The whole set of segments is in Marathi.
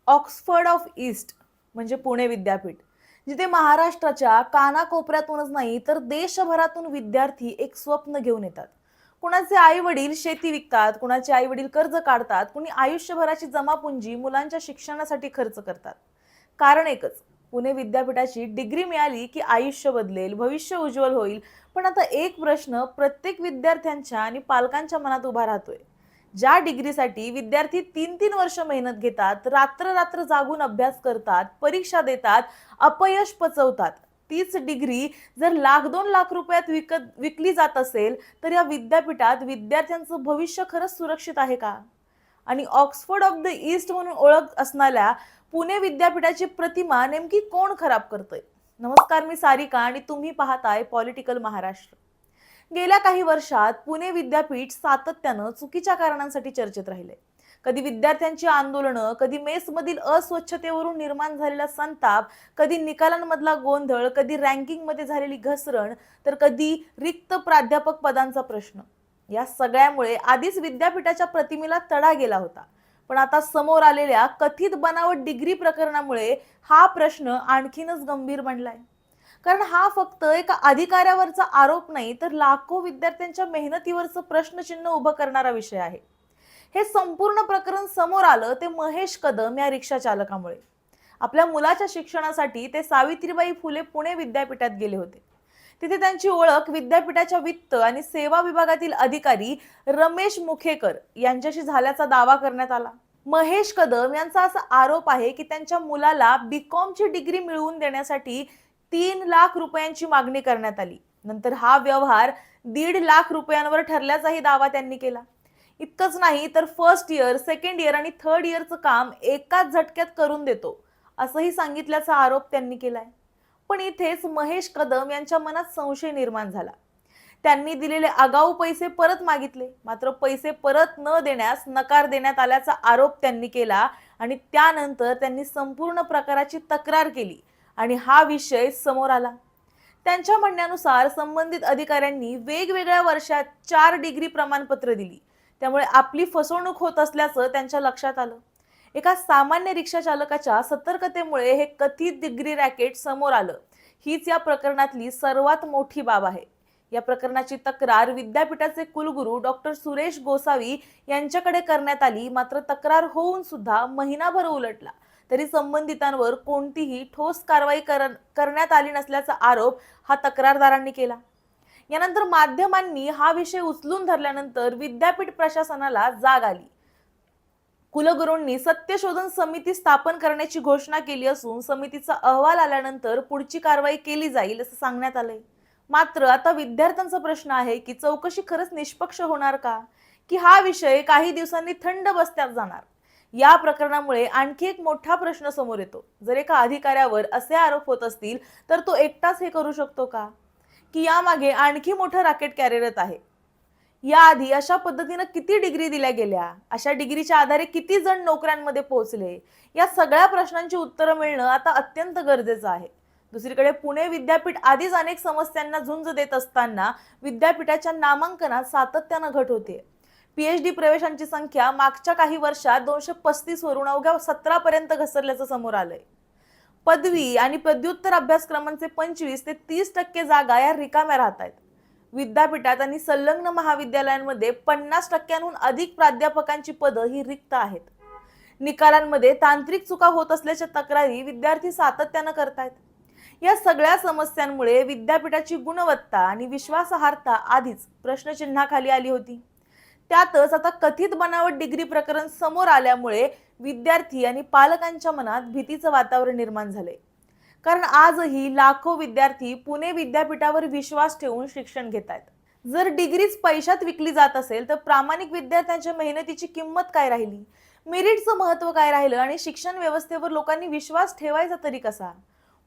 ऑक्सफर्ड ऑफ ईस्ट म्हणजे पुणे विद्यापीठ, जिथे महाराष्ट्राच्या कानाकोपऱ्यातूनच नाही तर देशभरातून विद्यार्थी एक स्वप्न घेऊन येतात. कुणाचे आई वडील शेती विकतात, कुणाचे आई वडील कर्ज काढतात, कुणी आयुष्यभराची जमापुंजी मुलांच्या शिक्षणासाठी खर्च करतात. कारण एकच, पुणे विद्यापीठाची डिग्री मिळाली की आयुष्य बदलेल, भविष्य उज्ज्वल होईल. पण आता एक प्रश्न प्रत्येक विद्यार्थ्यांच्या आणि पालकांच्या मनात उभा राहतोय. ज्या डिग्रीसाठी विद्यार्थी 3-3 वर्ष मेहनत घेतात, रात्र रात्र जागून अभ्यास करतात, परीक्षा देतात, अपयश पचवतात, तीच डिग्री जर लाख 2 लाख रुपयात विकली जात असेल, तर या विद्यापीठात विद्यार्थ्यांचं भविष्य खरंच सुरक्षित आहे का? आणि ऑक्सफर्ड ऑफ द ईस्ट म्हणून ओळख असणाऱ्या पुणे विद्यापीठाची प्रतिमा नेमकी कोण खराब करतंय? नमस्कार, मी सारिका आणि तुम्ही पाहताय पॉलिटिकल महाराष्ट्र. गेल्या काही वर्षात पुणे विद्यापीठ सातत्यानं चुकीच्या कारणांसाठी चर्चेत राहिले. कधी विद्यार्थ्यांची आंदोलनं, कधी मेसमधील अस्वच्छतेवरून निर्माण झालेला संताप, कधी निकालांमधला गोंधळ, कधी रँकिंगमध्ये झालेली घसरण, तर कधी रिक्त प्राध्यापक पदांचा प्रश्न. या सगळ्यामुळे आधीच विद्यापीठाच्या प्रतिमेला तडा गेला होता. पण आता समोर आलेल्या कथित बनावट डिग्री प्रकरणामुळे हा प्रश्न आणखीनच गंभीर बनलाय. कारण हा फक्त एका अधिकाऱ्यावरचा आरोप नाही, तर लाखो विद्यार्थ्यांच्या मेहनतीवरचं प्रश्नचिन्ह उभं करणारा विषय आहे. हे संपूर्ण प्रकरण समोर आलं ते महेश कदम या रिक्षा चालकामुळे. आपल्या मुलाच्या शिक्षणासाठी ते सावित्रीबाई फुले पुणे विद्यापीठात गेले होते. तिथे त्यांची ओळख विद्यापीठाच्या वित्त आणि सेवा विभागातील अधिकारी रमेश मुखेकर यांच्याशी झाल्याचा दावा करण्यात आला. महेश कदम यांचा असा आरोप आहे की त्यांच्या मुलाला बीकॉम ची डिग्री मिळवून देण्यासाठी 3 लाख रुपयांची मागणी करण्यात आली. नंतर हा व्यवहार 1.5 लाख रुपयांवर ठरल्याचाही दावा त्यांनी केला. इतकंच नाही तर फर्स्ट इयर, सेकंड इयर आणि थर्ड इयरचं काम एकाच झटक्यात करून देतो असंही सांगितल्याचा आरोप त्यांनी केलाय. पण इथेच महेश कदम यांच्या मनात संशय निर्माण झाला. त्यांनी दिलेले आगाऊ पैसे परत मागितले, मात्र पैसे परत न देण्यास नकार देण्यात आल्याचा आरोप त्यांनी केला आणि त्यानंतर त्यांनी संपूर्ण प्रकाराची तक्रार केली आणि हा विषय समोर आला. त्यांच्या म्हणण्यानुसार संबंधित अधिकाऱ्यांनी वेगवेगळ्या वर्षात 4 डिग्री प्रमाणपत्र दिली. त्यामुळे आपली फसवणूक होत असल्याचं त्यांच्या लक्षात आलं. एका सामान्य रिक्षा चालकाच्या सतर्कतेमुळे हे कथित डिग्री रॅकेट समोर आलं. हीच या प्रकरणातली सर्वात मोठी बाब आहे. या प्रकरणाची तक्रार विद्यापीठाचे कुलगुरू डॉक्टर सुरेश गोसावी यांच्याकडे करण्यात आली. मात्र तक्रार होऊन सुद्धा महिनाभर उलटला तरी संबंधितांवर कोणतीही ठोस कारवाई करण्यात आली नसल्याचा आरोप हा तक्रारदारांनी केला. यानंतर माध्यमांनी हा विषय उचलून धरल्यानंतर विद्यापीठ प्रशासनाला जाग आली. कुलगुरूंनी सत्यशोधन समिती स्थापन करण्याची घोषणा केली असून समितीचा अहवाल आल्यानंतर पुढची कारवाई केली जाईल असं सांगण्यात आलंय. मात्र आता विद्यार्थ्यांचा प्रश्न आहे की चौकशी खरंच निष्पक्ष होणार का, की हा विषय काही दिवसांनी थंड बस्त्यात जाणार? या प्रकरणामुळे आणखी एक मोठा प्रश्न समोर येतो. जर एका अधिकाऱ्यावर असे आरोप होत असतील तर तो एकटाच हे करू शकतो का, की यामागे आणखी मोठं रॅकेट कार्यरत आहे? याआधी अशा पद्धतीने किती डिग्री दिल्या गेल्या, अशा डिग्रीच्या आधारे किती जण नोकऱ्यांमध्ये पोहोचले, या सगळ्या प्रश्नांची उत्तरं मिळणं आता अत्यंत गरजेचं आहे. दुसरीकडे पुणे विद्यापीठ आधीच अनेक समस्यांना झुंज देत असताना विद्यापीठाच्या नामांकनात सातत्यानं घट होते. पीएचडी प्रवेशांची संख्या मागच्या काही वर्षात 235 वरून अवघ्या 17 पर्यंत घसरल्याचं समोर आलंय. पदवी आणि पदव्युत्तर अभ्यासक्रमांचे 25 ते 30% जागा या रिकाम्या राहत आहेत. विद्यापीठात आणि संलग्न महाविद्यालयांमध्ये 50%हून अधिक प्राध्यापकांची पदं ही रिक्त आहेत. निकालांमध्ये तांत्रिक चुका होत असल्याच्या तक्रारी विद्यार्थी सातत्यानं करतायत. या सगळ्या समस्यांमुळे विद्यापीठाची गुणवत्ता आणि विश्वासार्हता आधीच प्रश्नचिन्हाखाली आली होती. त्यातच आता कथित बनावट डिग्री प्रकरण समोर आल्यामुळे विद्यार्थी आणि पालकांच्या मनात भीतीचं वातावरण निर्माण झालंय. कारण आजही लाखो विद्यार्थी पुणे विद्यापीठावर विश्वास ठेवून शिक्षण घेत आहेत. जर डिग्रीच पैशात विकली जात असेल तर प्रामाणिक विद्यार्थ्यांच्या मेहनतीची किंमत काय राहिली, मेरिटचं महत्त्व काय राहिलं आणि शिक्षण व्यवस्थेवर लोकांनी विश्वास ठेवायचा तरी कसा?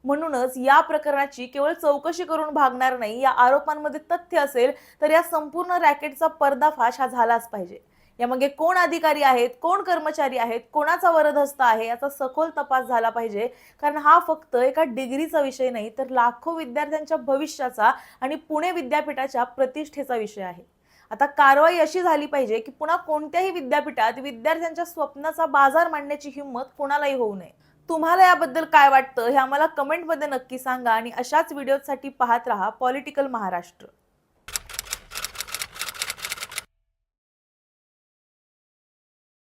म्हणूनच या प्रकरणाची केवळ चौकशी करून भागणार नाही. या आरोपांमध्ये तथ्य असेल तर या संपूर्ण रॅकेटचा पर्दाफाश हा झालाच पाहिजे. यामागे कोण अधिकारी आहेत, कोण कर्मचारी आहेत, कोणाचा वरदहस्त आहे याचा सखोल तपास झाला पाहिजे. कारण हा फक्त एका डिग्रीचा विषय नाही तर लाखो विद्यार्थ्यांच्या भविष्याचा आणि पुणे विद्यापीठाच्या प्रतिष्ठेचा विषय आहे. आता कारवाई अशी झाली पाहिजे की पुन्हा कोणत्याही विद्यापीठात विद्यार्थ्यांच्या स्वप्नाचा बाजार मांडण्याची हिंमत कोणालाही होऊ नये. तुम्हाला याबद्दल काय वाटतं हे आम्हाला कमेंटमध्ये नक्की सांगा आणि अशाच व्हिडिओसाठी पाहत रहा पॉलिटिकल महाराष्ट्र.